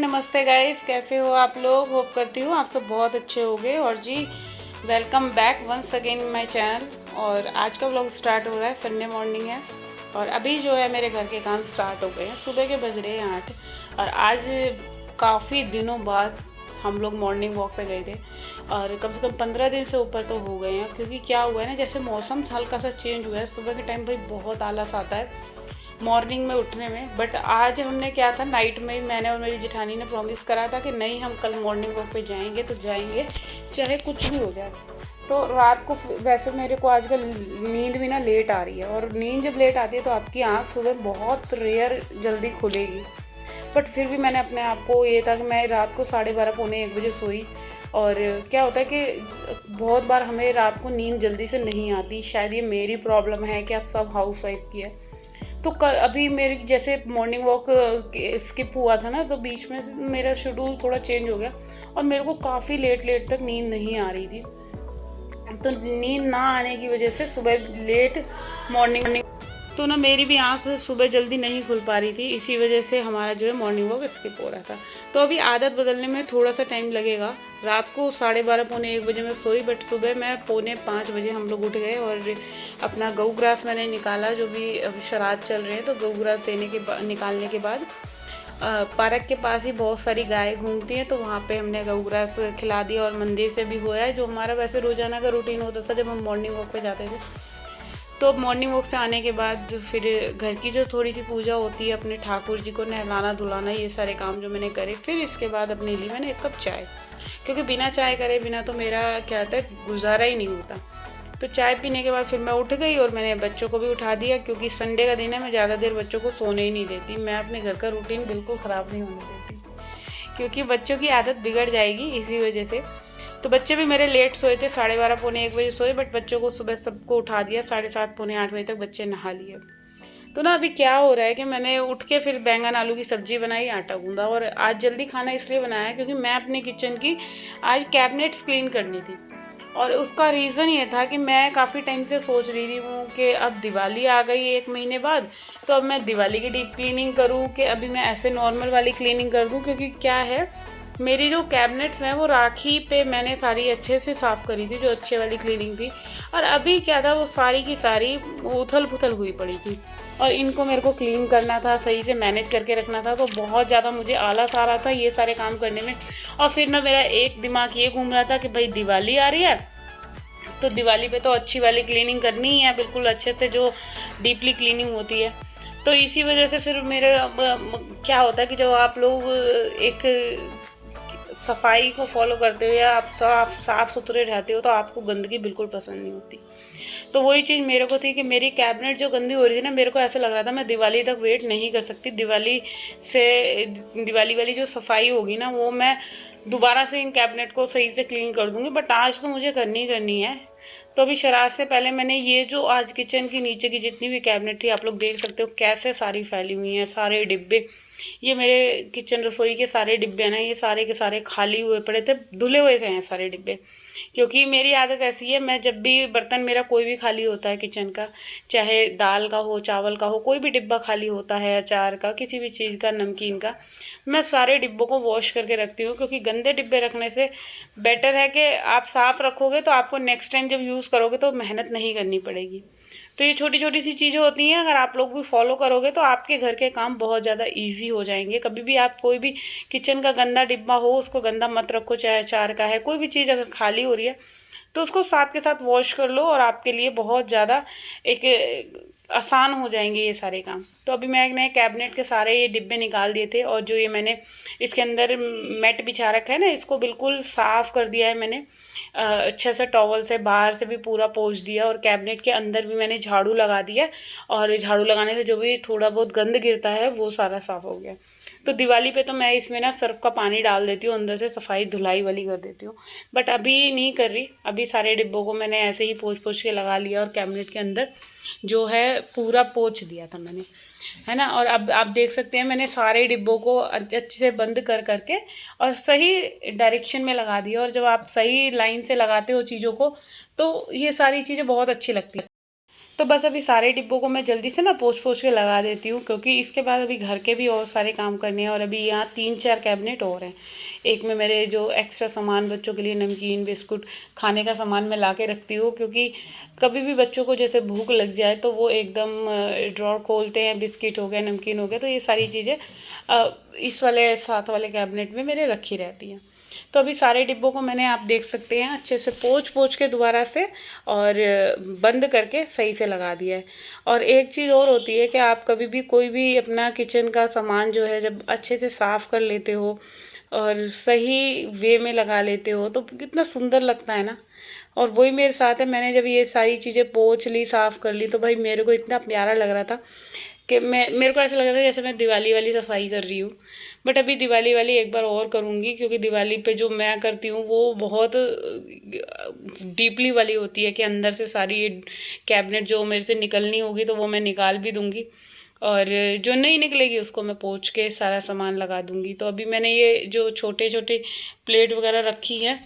नमस्ते गाइस, कैसे हो आप लोग। होप करती हूँ आप सब बहुत अच्छे होंगे। और जी, welcome back once again in my channel. और आज का व्लॉग स्टार्ट हो रहा है, संडे मॉर्निंग है और अभी जो है मेरे घर के काम स्टार्ट हो गए हैं। सुबह के बज रहे हैं 8 और आज काफ़ी दिनों बाद हम लोग मॉर्निंग वॉक पे गए थे और कम से कम 15 दिन से ऊपर तो हो गए हैं। क्योंकि क्या हुआ है ना, जैसे मौसम हल्का सा चेंज हुआ है, सुबह के टाइम भाई बहुत आलस आता है मॉर्निंग में उठने में। बट आज हमने क्या था, नाइट में ही मैंने और मेरी जेठानी ने प्रॉमिस करा था कि नहीं, हम कल मॉर्निंग वॉक पे जाएंगे तो जाएंगे, चाहे कुछ भी हो जाए। तो रात को वैसे मेरे को आजकल नींद भी ना लेट आ रही है और नींद जब लेट आती है तो आपकी आँख सुबह बहुत रेयर जल्दी खुलेगी। बट फिर भी मैंने अपने आप को ये था कि मैं रात को 12:30 पौने 1 बजे सोई। और क्या होता है कि बहुत बार हमें रात को नींद जल्दी से नहीं आती, शायद ये मेरी प्रॉब्लम है कि आप सब हाउस वाइफ की है। तो कल अभी मेरी जैसे मॉर्निंग वॉक स्किप हुआ था ना, तो बीच में मेरा शेड्यूल थोड़ा चेंज हो गया और मेरे को काफ़ी लेट लेट तक नींद नहीं आ रही थी। तो नींद ना आने की वजह से सुबह लेट मॉर्निंग तो ना मेरी भी आंख सुबह जल्दी नहीं खुल पा रही थी। इसी वजह से हमारा जो है मॉर्निंग वॉक स्किप हो रहा था। तो अभी आदत बदलने में थोड़ा सा टाइम लगेगा। रात को 12:30 पौने 1 बजे मैं सोई, बट सुबह मैं पौने 5 बजे हम लोग उठ गए और अपना गऊ ग्रास मैंने निकाला। जो भी अभी श्राद्ध चल रहे हैं तो गऊ ग्रास निकालने के बाद पार्क के पास ही बहुत सारी गाय घूमती हैं, तो वहाँ पे हमने गऊ ग्रास खिला दिया और मंदिर से भी हुआ है, जो हमारा वैसे रोज़ाना का रूटीन होता था जब हम मॉर्निंग वॉक पे जाते थे। तो मॉर्निंग वॉक से आने के बाद फिर घर की जो थोड़ी सी पूजा होती है, अपने ठाकुर जी को नहलाना धुलाना, ये सारे काम जो मैंने करे। फिर इसके बाद अपने लिए मैंने 1 कप चाय, क्योंकि बिना चाय करे बिना तो मेरा क्या होता है, गुजारा ही नहीं होता। तो चाय पीने के बाद फिर मैं उठ गई और मैंने बच्चों को भी उठा दिया, क्योंकि संडे का दिन है, मैं ज़्यादा देर बच्चों को सोने ही नहीं देती। मैं अपने घर का रूटीन बिल्कुल ख़राब नहीं होने देती, क्योंकि बच्चों की आदत बिगड़ जाएगी इसी वजह से। तो बच्चे भी मेरे लेट सोए थे, 12:30 पौने 1 बजे सोए, बट बच्चों को सुबह सबको उठा दिया। 7:30 पौने 8 बजे तक बच्चे नहा लिए। तो ना अभी क्या हो रहा है कि मैंने उठ के फिर बैंगन आलू की सब्जी बनाई, आटा गूंदा। और आज जल्दी खाना इसलिए बनाया क्योंकि मैं अपने किचन की आज कैबिनेट्स क्लीन करनी थी। और उसका रीज़न ये था कि मैं काफ़ी टाइम से सोच रही थी हूँ कि अब दिवाली आ गई 1 महीने बाद, तो अब मैं दिवाली की डीप क्लीनिंग करूँ कि अभी मैं ऐसे नॉर्मल वाली क्लीनिंग कर दूँ। क्योंकि क्या है, मेरी जो कैबिनेट्स हैं वो राखी पे मैंने सारी अच्छे से साफ़ करी थी, जो अच्छे वाली क्लीनिंग थी। और अभी क्या था, वो सारी की सारी उथल पुथल हुई पड़ी थी और इनको मेरे को क्लीन करना था, सही से मैनेज करके रखना था। तो बहुत ज़्यादा मुझे आलस आ रहा था ये सारे काम करने में। और फिर ना मेरा एक दिमाग ये घूम रहा था कि भाई दिवाली आ रही है, तो दिवाली पे तो अच्छी वाली क्लीनिंग करनी ही है, बिल्कुल अच्छे से, जो डीपली क्लीनिंग होती है। तो इसी वजह से फिर मेरे क्या होता है कि जब आप लोग एक सफाई को फॉलो करते हो या आप साफ सुथरे रहते हो, तो आपको गंदगी बिल्कुल पसंद नहीं होती। तो वही चीज़ मेरे को थी कि मेरी कैबिनेट जो गंदी हो रही थी ना, मेरे को ऐसा लग रहा था मैं दिवाली तक वेट नहीं कर सकती। दिवाली वाली जो सफाई होगी ना, वो मैं दोबारा से इन कैबिनेट को सही से क्लीन कर दूंगी। बट आज तो मुझे करनी है। तो अभी शराब से पहले मैंने ये जो आज किचन की नीचे की जितनी भी कैबिनेट थी, आप लोग देख सकते हो कैसे सारी फैली हुई हैं, सारे डिब्बे। ये मेरे किचन रसोई के सारे डिब्बे हैं ना, ये सारे के सारे खाली हुए पड़े थे, धुले हुए थे हैं सारे डिब्बे। क्योंकि मेरी आदत ऐसी है, मैं जब भी बर्तन मेरा कोई भी खाली होता है किचन का, चाहे दाल का हो, चावल का हो, कोई भी डिब्बा खाली होता है, अचार का, किसी भी चीज़ का, नमकीन का, मैं सारे डिब्बों को वॉश करके रखती हूँ। क्योंकि गंदे डिब्बे रखने से बेटर है कि आप साफ़ रखोगे तो आपको नेक्स्ट टाइम जब यूज़ करोगे तो मेहनत नहीं करनी पड़ेगी। तो ये छोटी छोटी सी चीज़ें होती हैं, अगर आप लोग भी फॉलो करोगे तो आपके घर के काम बहुत ज़्यादा इजी हो जाएंगे। कभी भी आप कोई भी किचन का गंदा डिब्बा हो, उसको गंदा मत रखो। चाहे अचार का है, कोई भी चीज़ अगर खाली हो रही है तो उसको साथ के साथ वॉश कर लो और आपके लिए बहुत ज़्यादा एक आसान हो जाएंगे ये सारे काम। तो अभी मैं नए कैबिनेट के सारे ये डिब्बे निकाल दिए थे और जो ये मैंने इसके अंदर मैट बिछा रखा है ना, इसको बिल्कुल साफ़ कर दिया है मैंने। अच्छे से टॉवल से बाहर से भी पूरा पोंछ दिया और कैबिनेट के अंदर भी मैंने झाड़ू लगा दिया। और झाड़ू लगाने से जो भी थोड़ा बहुत गंद गिरता है वो सारा साफ़ हो गया। तो दिवाली पे तो मैं इसमें ना सर्फ का पानी डाल देती हूँ, अंदर से सफाई धुलाई वाली कर देती हूँ। बट अभी नहीं कर रही, अभी सारे डिब्बों को मैंने ऐसे ही पोंछ पोंछ के लगा लिया और कैबिनेट के अंदर जो है पूरा पोंछ दिया था मैंने, है ना। और अब आप देख सकते हैं मैंने सारे डिब्बों को अच्छे से बंद कर करके और सही डायरेक्शन में लगा दिया। और जब आप सही लाइन से लगाते हो चीज़ों को, तो ये सारी चीज़ें बहुत अच्छी लगती है। तो बस अभी सारे डिब्बों को मैं जल्दी से ना पोंछ पोंछ के लगा देती हूँ, क्योंकि इसके बाद अभी घर के भी और सारे काम करने हैं। और अभी यहाँ 3-4 कैबिनेट और हैं। एक में मेरे जो एक्स्ट्रा सामान बच्चों के लिए नमकीन बिस्कुट खाने का सामान मैं ला के रखती हूँ, क्योंकि कभी भी बच्चों को जैसे भूख लग जाए तो वो एकदम ड्रॉर खोलते हैं, बिस्किट हो गया नमकीन हो गया, तो ये सारी चीज़ें इस वाले साथ वाले कैबिनेट में मेरे रखी रहती हैं। तो अभी सारे डिब्बों को मैंने, आप देख सकते हैं, अच्छे से पोंछ पोंछ के दोबारा से और बंद करके सही से लगा दिया है। और एक चीज़ और होती है कि आप कभी भी कोई भी अपना किचन का सामान जो है जब अच्छे से साफ़ कर लेते हो और सही वे में लगा लेते हो तो कितना सुंदर लगता है ना। और वही मेरे साथ है, मैंने जब ये सारी चीज़ें पोंछ ली, साफ़ कर ली, तो भाई मेरे को इतना प्यारा लग रहा था कि मेरे को ऐसा लग रहा था जैसे मैं दिवाली वाली सफाई कर रही हूँ। बट अभी दिवाली वाली एक बार और करूँगी, क्योंकि दिवाली पे जो मैं करती हूँ वो बहुत डीपली वाली होती है कि अंदर से सारी ये कैबिनेट जो मेरे से निकलनी होगी तो वो मैं निकाल भी दूँगी, और जो नहीं निकलेगी उसको मैं पोंछ के सारा सामान लगा दूँगी। तो अभी मैंने ये जो छोटे छोटे प्लेट वगैरह रखी है,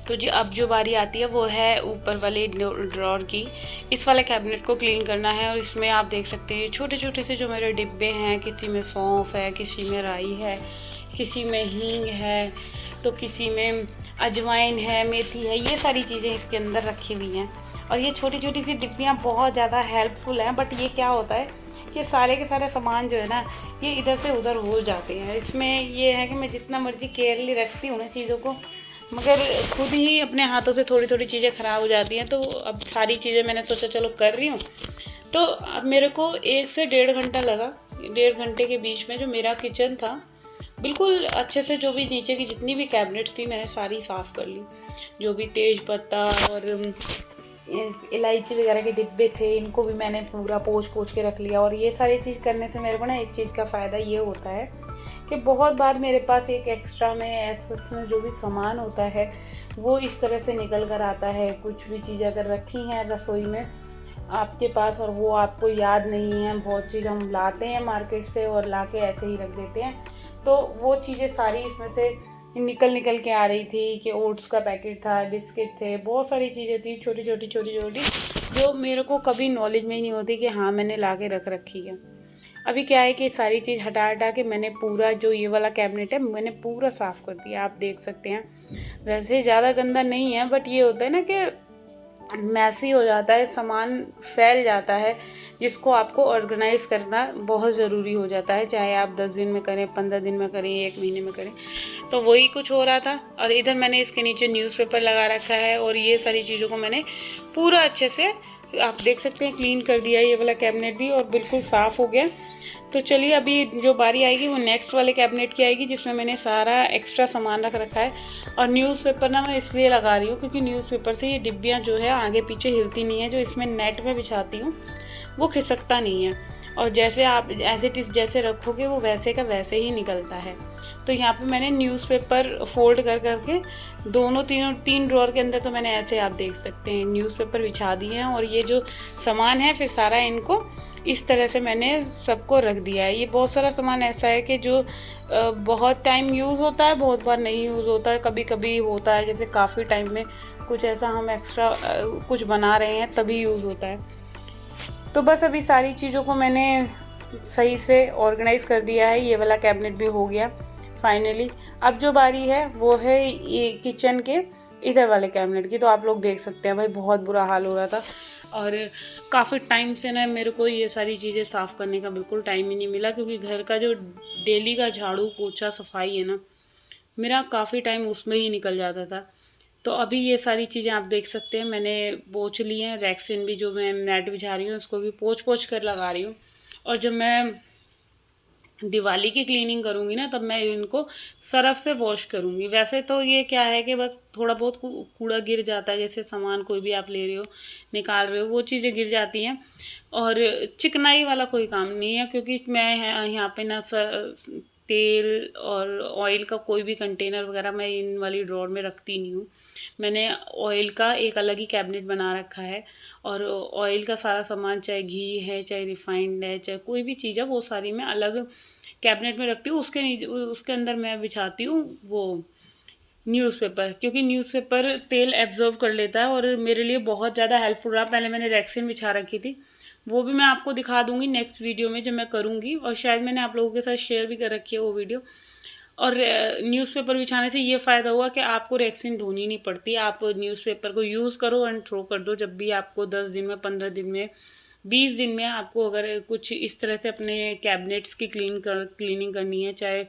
तो जी अब जो बारी आती है वो है ऊपर वाले ड्रॉर की। इस वाले कैबिनेट को क्लीन करना है, और इसमें आप देख सकते हैं छोटे छोटे से जो मेरे डिब्बे हैं, किसी में सौंफ है, किसी में राई है, किसी में हींग है, तो किसी में अजवाइन है, मेथी है, ये सारी चीज़ें इसके अंदर रखी हुई हैं। और ये छोटी छोटी सी डिब्बियाँ बहुत ज़्यादा हेल्पफुल हैं। बट ये क्या होता है कि सारे के सारे सामान जो है ना ये इधर से उधर हो जाते हैं। इसमें ये है कि मैं जितना मर्जी केयरली रखती हूँ ना चीज़ों को, मगर खुद ही अपने हाथों से थोड़ी थोड़ी चीज़ें ख़राब हो जाती हैं। तो अब सारी चीज़ें मैंने सोचा चलो कर रही हूँ, तो अब मेरे को 1 से 1.5 घंटा लगा। 1.5 घंटे के बीच में जो मेरा किचन था बिल्कुल अच्छे से, जो भी नीचे की जितनी भी कैबिनेट्स थी मैंने सारी साफ़ कर ली। जो भी तेज पत्ता और इलायची वगैरह के डिब्बे थे इनको भी मैंने पूरा पोंछ पोंछ के रख लिया। और ये सारी चीज़ करने से मेरे को ना एक चीज़ का फ़ायदा ये होता है कि बहुत बार मेरे पास एक एक्स्ट्रा में एक्सेस में जो भी सामान होता है वो इस तरह से निकल कर आता है। कुछ भी चीज़ अगर रखी हैं रसोई में आपके पास और वो आपको याद नहीं है, बहुत चीज़ हम लाते हैं मार्केट से और ला के ऐसे ही रख देते हैं, तो वो चीज़ें सारी इसमें से निकल के आ रही थी। कि ओट्स का पैकेट था, बिस्किट थे, बहुत सारी चीज़ें थी छोटी छोटी जो मेरे को कभी नॉलेज में ही नहीं होती कि हाँ मैंने ला के रख रखी है। अभी क्या है कि सारी चीज़ हटा हटा के मैंने पूरा जो ये वाला कैबिनेट है मैंने पूरा साफ़ कर दिया, आप देख सकते हैं। वैसे ज़्यादा गंदा नहीं है, बट ये होता है ना कि मैसी हो जाता है, सामान फैल जाता है, जिसको आपको ऑर्गेनाइज़ करना बहुत ज़रूरी हो जाता है। चाहे आप 10 दिन में करें, 15 दिन में करें, 1 महीने में करें, तो वही कुछ हो रहा था। और इधर मैंने इसके नीचे न्यूज़पेपर लगा रखा है और ये सारी चीज़ों को मैंने पूरा अच्छे से, आप देख सकते हैं, क्लीन कर दिया ये वाला कैबिनेट भी और बिल्कुल साफ़ हो गया। तो चलिए अभी जो बारी आएगी वो नेक्स्ट वाले कैबिनेट की आएगी, जिसमें मैंने सारा एक्स्ट्रा सामान रख रखा है। और न्यूज़पेपर ना मैं इसलिए लगा रही हूँ क्योंकि न्यूज़पेपर से ये डिब्बियाँ जो है आगे पीछे हिलती नहीं है। जो इसमें नेट में बिछाती हूँ वो खिसकता नहीं है, और जैसे आप एज इट इज़ जैसे रखोगे वो वैसे का वैसे ही निकलता है। तो यहाँ पे मैंने न्यूज़पेपर फोल्ड कर करके दोनों तीन ड्रॉअर के अंदर, तो मैंने ऐसे, आप देख सकते हैं, न्यूज़पेपर बिछा दिए हैं। और ये जो सामान है फिर सारा इनको इस तरह से मैंने सबको रख दिया है। ये बहुत सारा सामान ऐसा है कि जो बहुत टाइम यूज़ होता है, बहुत बार नहीं यूज़ होता है। कभी कभी होता है जैसे काफ़ी टाइम में कुछ ऐसा हम एक्स्ट्रा कुछ बना रहे हैं तभी यूज़ होता है। तो बस अभी सारी चीज़ों को मैंने सही से ऑर्गेनाइज़ कर दिया है। ये वाला कैबिनेट भी हो गया फाइनली। अब जो बारी है वो है ये किचन के इधर वाले कैबिनेट की। तो आप लोग देख सकते हैं भाई बहुत बुरा हाल हो रहा था, और काफ़ी टाइम से ना मेरे को ये सारी चीज़ें साफ़ करने का बिल्कुल टाइम ही नहीं मिला, क्योंकि घर का जो डेली का झाड़ू पोछा सफाई है ना मेरा काफ़ी टाइम उसमें ही निकल जाता था। तो अभी ये सारी चीज़ें आप देख सकते हैं, मैंने पोंछ ली हैं। रैक्सिन भी जो मैं नेट बिछा रही हूँ उसको भी पोंछ पोंछ कर लगा रही हूँ। और जब मैं दिवाली की क्लीनिंग करूँगी ना, तब मैं इनको सरफ से वॉश करूँगी। वैसे तो ये क्या है कि बस थोड़ा बहुत कूड़ा गिर जाता है, जैसे सामान कोई भी आप ले रहे हो, निकाल रहे हो, वो चीज़ें गिर जाती हैं। और चिकनाई वाला कोई काम नहीं है, क्योंकि मैं यहाँ पे ना तेल और ऑयल का कोई भी कंटेनर वगैरह मैं इन वाली ड्रॉर में रखती नहीं हूँ। मैंने ऑयल का एक अलग ही कैबिनेट बना रखा है, और ऑयल का सारा सामान, चाहे घी है, चाहे रिफाइंड है, चाहे कोई भी चीज़ है, वो सारी मैं अलग कैबिनेट में रखती हूँ। उसके नीचे उसके अंदर मैं बिछाती हूँ वो न्यूज़पेपर, क्योंकि न्यूज़पेपर तेल एब्जॉर्व कर लेता है और मेरे लिए बहुत ज़्यादा हेल्पफुल रहा। पहले मैंने रैक्सिन बिछा रखी थी, वो भी मैं आपको दिखा दूंगी नेक्स्ट वीडियो में जब मैं करूँगी, और शायद मैंने आप लोगों के साथ शेयर भी कर रखी है वो वीडियो। और न्यूज़पेपर बिछाने से ये फ़ायदा हुआ कि आपको रैक्सिन धोनी नहीं पड़ती। आप न्यूज़पेपर को यूज़ करो एंड थ्रो कर दो। जब भी आपको 10 दिन में, 15 दिन में, 20 दिन में आपको अगर कुछ इस तरह से अपने कैबिनेट्स की क्लीनिंग करनी है, चाहे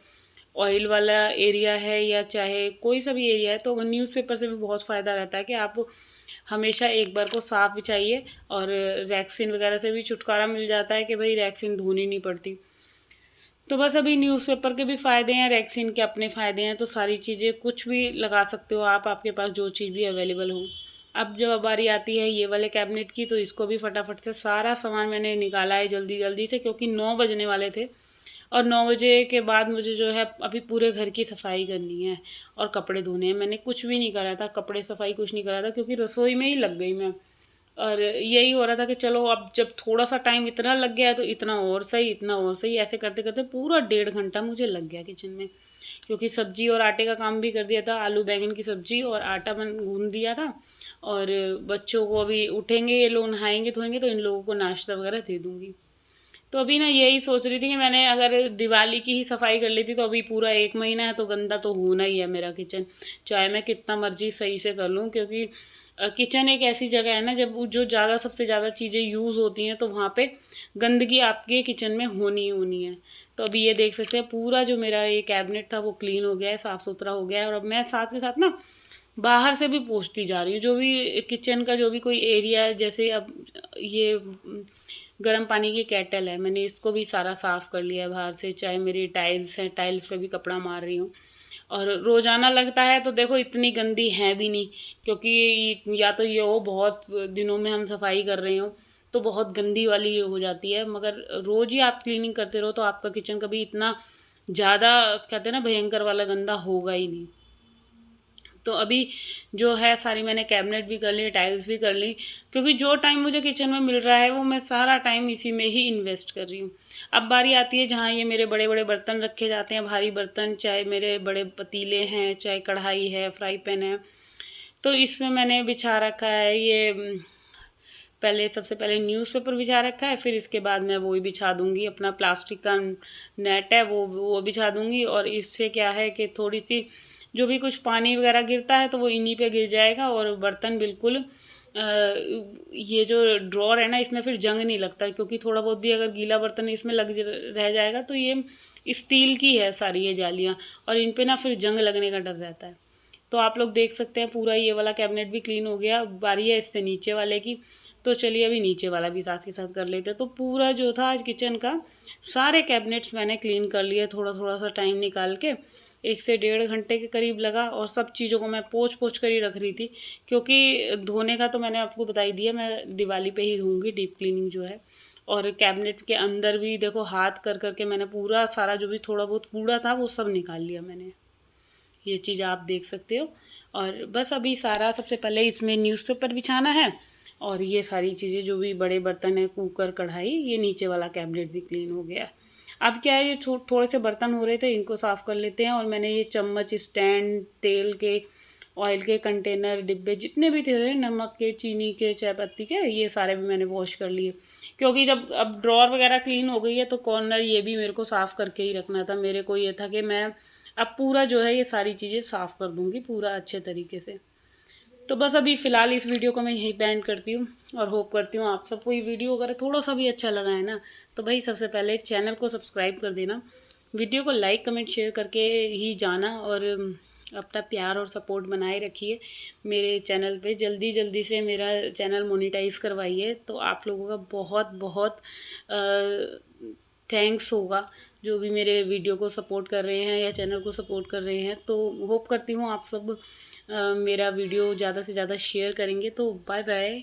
ऑयल वाला एरिया है या चाहे कोई सा भी एरिया है, तो न्यूज़पेपर से भी बहुत फ़ायदा रहता है कि आप हमेशा एक बार को साफ़ बिछाइए। और रैक्सिन वगैरह से भी छुटकारा मिल जाता है कि भाई रैक्सिन धोनी नहीं पड़ती। तो बस अभी न्यूज़पेपर के भी फ़ायदे हैं, रैक्सिन के अपने फ़ायदे हैं। तो सारी चीज़ें कुछ भी लगा सकते हो आप, आपके पास जो चीज़ भी अवेलेबल हो। अब जब बारी आती है ये वाले कैबिनेट की, तो इसको भी फटाफट से सारा सामान मैंने निकाला है जल्दी जल्दी से, क्योंकि 9 बजने वाले थे। और 9 बजे के बाद मुझे जो है अभी पूरे घर की सफाई करनी है और कपड़े धोने हैं। मैंने कुछ भी नहीं करा था, कपड़े सफाई कुछ नहीं करा था, क्योंकि रसोई में ही लग गई मैं। और यही हो रहा था कि चलो अब जब थोड़ा सा टाइम इतना लग गया है तो इतना और सही, इतना और सही, ऐसे करते करते पूरा 1.5 घंटा मुझे लग गया किचन में। क्योंकि सब्जी और आटे का काम भी कर दिया था, आलू बैंगन की सब्जी और आटा बन गूंद दिया था। और बच्चों को अभी उठेंगे ये लोग, नहाएंगे धोएंगे, तो इन लोगों को नाश्ता वगैरह दे दूंगी। तो अभी ना यही सोच रही थी कि मैंने अगर दिवाली की ही सफाई कर लेती, तो अभी पूरा 1 महीना है तो गंदा तो होना ही है मेरा किचन, चाहे मैं कितना मर्जी सही से कर लूँ। क्योंकि किचन एक ऐसी जगह है ना, जब जो ज़्यादा सबसे ज़्यादा चीज़ें यूज़ होती हैं, तो वहाँ पे गंदगी आपके किचन में होनी ही होनी है। तो अभी ये देख सकते हैं पूरा जो मेरा ये कैबिनेट था वो क्लीन हो गया है, साफ़ सुथरा हो गया है। और अब मैं साथ के साथ ना बाहर से भी पोंछती जा रही हूँ, जो भी किचन का जो भी कोई एरिया है। जैसे अब ये गर्म पानी की केटल है, मैंने इसको भी सारा साफ़ कर लिया है बाहर से। चाहे मेरी टाइल्स हैं, टाइल्स पे भी कपड़ा मार रही हूँ। और रोज़ाना लगता है तो देखो इतनी गंदी है भी नहीं, क्योंकि या तो ये हो बहुत दिनों में हम सफाई कर रहे हो तो बहुत गंदी वाली हो जाती है। मगर रोज़ ही आप क्लीनिंग करते रहो तो आपका किचन कभी इतना ज़्यादा, कहते हैं ना, भयंकर वाला गंदा होगा ही नहीं। तो अभी जो है सारी मैंने कैबिनेट भी कर ली, टाइल्स भी कर ली, क्योंकि जो टाइम मुझे किचन में मिल रहा है वो मैं सारा टाइम इसी में ही इन्वेस्ट कर रही हूँ। अब बारी आती है जहाँ ये मेरे बड़े बड़े बर्तन रखे जाते हैं, भारी बर्तन, चाहे मेरे बड़े पतीले हैं, चाहे कढ़ाई है, फ्राई पैन है। तो इसमें मैंने बिछा रखा है ये पहले, सबसे पहले न्यूज़पेपर बिछा रखा है, फिर इसके बाद मैं वो ही बिछा दूँगी, अपना प्लास्टिक का नेट है वो बिछा दूँगी। और इससे क्या है कि थोड़ी सी जो भी कुछ पानी वगैरह गिरता है तो वो इन्हीं पे गिर जाएगा। और बर्तन बिल्कुल ये जो ड्रॉर है ना, इसमें फिर जंग नहीं लगता, क्योंकि थोड़ा बहुत भी अगर गीला बर्तन इसमें रह जाएगा तो ये स्टील की है सारी ये जालियाँ, और इन पे ना फिर जंग लगने का डर रहता है। तो आप लोग देख सकते हैं पूरा ये वाला कैबिनेट भी क्लीन हो गया। बारी है इससे नीचे वाले की, तो चलिए अभी नीचे वाला भी साथ के साथ कर लेते हैं। तो पूरा जो था आज किचन का सारे कैबिनेट्स मैंने क्लीन कर लिए, थोड़ा थोड़ा सा टाइम निकाल के। 1 से 1.5 घंटे के करीब लगा, और सब चीज़ों को मैं पोंछ पोंछ कर ही रख रही थी, क्योंकि धोने का तो मैंने आपको बता ही दिया, मैं दिवाली पे ही धोऊंगी डीप क्लीनिंग जो है। और कैबिनेट के अंदर भी देखो हाथ कर करके मैंने पूरा सारा जो भी थोड़ा बहुत कूड़ा था वो सब निकाल लिया मैंने, ये चीज़ आप देख सकते हो। और बस अभी सारा सबसे पहले इसमें न्यूज़पेपर बिछाना है, और ये सारी चीज़ें जो भी बड़े बर्तन है, कुकर, कढ़ाई, ये नीचे वाला कैबिनेट भी क्लीन हो गया। अब क्या है, ये थोड़े से बर्तन हो रहे थे, इनको साफ़ कर लेते हैं। और मैंने ये चम्मच, स्टैंड, तेल के, ऑयल के कंटेनर, डिब्बे जितने भी थे, नमक के, चीनी के, चाय पत्ती के, ये सारे भी मैंने वॉश कर लिए। क्योंकि जब अब ड्रॉर वगैरह क्लीन हो गई है तो कॉर्नर ये भी मेरे को साफ़ करके ही रखना था। मेरे को ये था कि मैं अब पूरा जो है ये सारी चीज़ें साफ़ कर दूँगी पूरा अच्छे तरीके से। तो बस अभी फ़िलहाल इस वीडियो को मैं यहीं पेंड करती हूँ, और होप करती हूँ आप सबको ये वीडियो अगर थोड़ा सा भी अच्छा लगा है ना, तो भाई सबसे पहले चैनल को सब्सक्राइब कर देना, वीडियो को लाइक कमेंट शेयर करके ही जाना और अपना प्यार और सपोर्ट बनाए रखिए मेरे चैनल पे। जल्दी जल्दी से मेरा चैनल मोनेटाइज करवाइए, तो आप लोगों का बहुत बहुत थैंक्स होगा जो भी मेरे वीडियो को सपोर्ट कर रहे हैं या चैनल को सपोर्ट कर रहे हैं। तो होप करती हूँ आप सब मेरा वीडियो ज़्यादा से ज़्यादा शेयर करेंगे। तो बाय बाय।